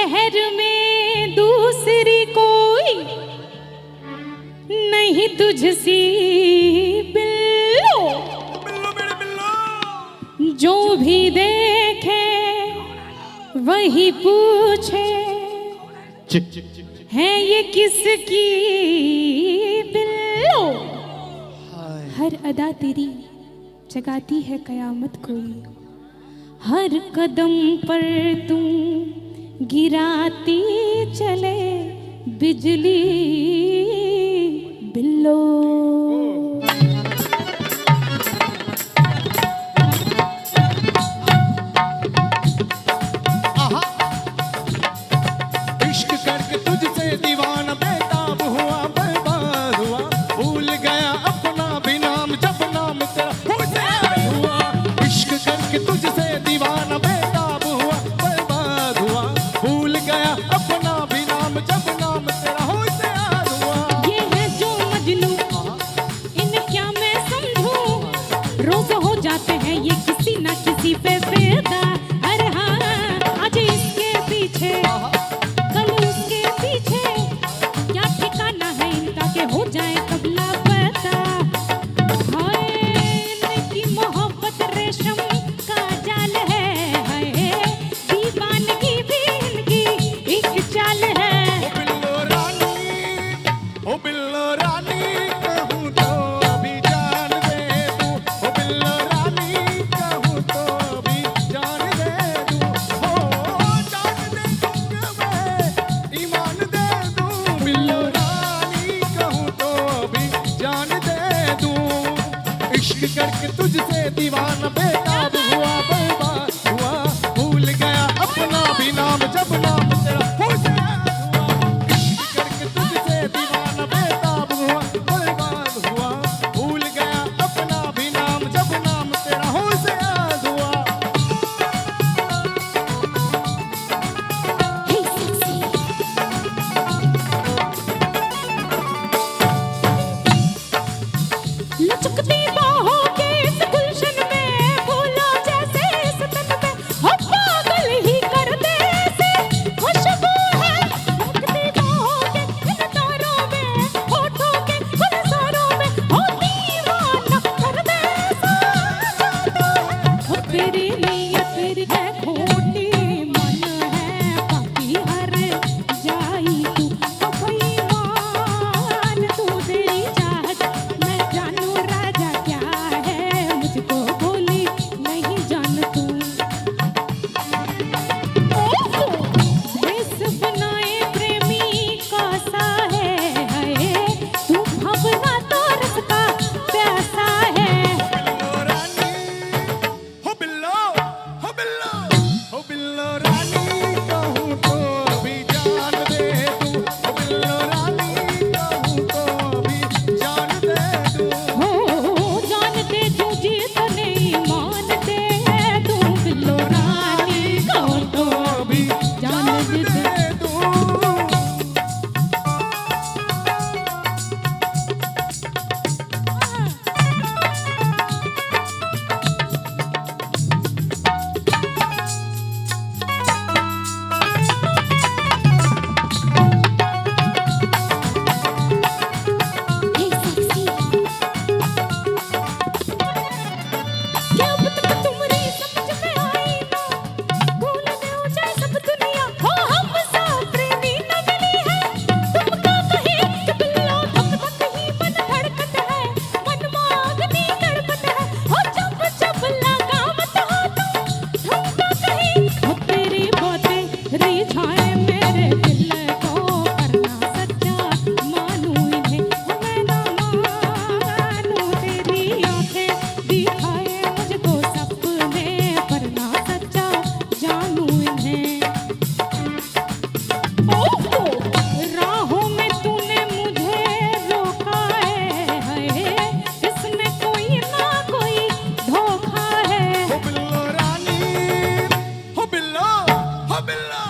शहर में दूसरी कोई नहीं तुझसी बिल्लो, जो भी देखे वही पूछे है ये किसकी बिल्लो। हर अदा तेरी जगाती है कयामत कोई, हर कदम पर तुम गिराती चले बिजली बिल्लो। इश्क करके तुझसे दीवाना बेताब हुआ, बर्बाद हुआ, भूल गया अपना भी नाम जब नाम तेरा हुआ। इश्क करके तुझसे दीवाना बेताब हुआ, बर्बाद हुआ, भूल गया अपना भी नाम जब नाम तेरा हुआ। ये है जो मजनू, इन्हें क्या मैं समझूं, रोज हो जाते हैं ये किसी ना किसी पे फिदा। अरे हाँ, आज इसके पीछे कल उसके पीछे, क्या ठिकाना है इनका के हो जाए कब लापता। हाय इनकी मोहब्बत रेशम का जाल है, हाय दीवानगी भी इनकी एक चाल है। ओ बिल्लो रानी कहूँ तो भी जान दे दूँ, ओ बिल्लो रानी कहूँ तो भी जान दे दूँ, हो जान दे दूँगा मैं, ईमान दे दूँ। बिल्लो रानी कहूँ तो भी जान दे दूँ। इश्क करके तुझसे दीवाना बेताब हुआ, बर्बाद हुआ, भूल गया अपना भी नाम जब नाम तेरा हुआ। इश्क करके तुझसे दीवाना बेताब हुआ, बर्बाद हुआ, भूल गया अपना भी नाम जब नाम तेरा हुआ। हे सेक्सी, लचकती बाहों के इस गुलशन में, फूलों जैसे इस तन में, हो पागल ही कर दे ऐसे खुशबू है। लचकती बाहों के इन तारों में, होठों के गुलजारों में, हो दीवाना कर दे ऐसा जादू है। हो तेरी नीयत है खोटी, मन है बाकी हर जाई तू, हो कोई मान तू तेरी चाहत मैं जानू राजा क्या है, मुझको बोली नहीं जान तू। देश बनाए प्रेमी कौसा है, हाय तू भवना तो रस का प्यासा है। बिल्लो रानी, हो बिल्लो, हो बिल्लो, हो बिल्लो रानी कहूँ तो भी जान दे दूँ, हो बिल्लो रानी कहूँ तो भी जान दे दूँ। हो जानते तू जीत नहीं मानते तू, बिल्लो रानी को तो भी जान दे। हे सेक्सी, क्या अब तक तुम्हारी समझ में आई ना, भूल में हो जाए सब दुनिया, हो हम सब प्रेमी न मिली है। तुमका कहीं कि बिल्लो धक धक ही मन धड़कत है, मन मांगनी तड़पत है, हो जब जब लगा मत हो तुम, तुमका कहीं हो तेरी बातें रिझाए मेरे दिल को, करना सच्चा मानूं इन्हें हो मैं ना मानूं। तेरी आंखें दिखाए मुझको सपने, पर ना सच्चा जानूं इन्हें। ओहो राहों में तूने मुझे रोका है, हाय इसमें कोई ना कोई धोखा है। हो बिल्लो रानी, हो बिल्लो, हो बिल्लो।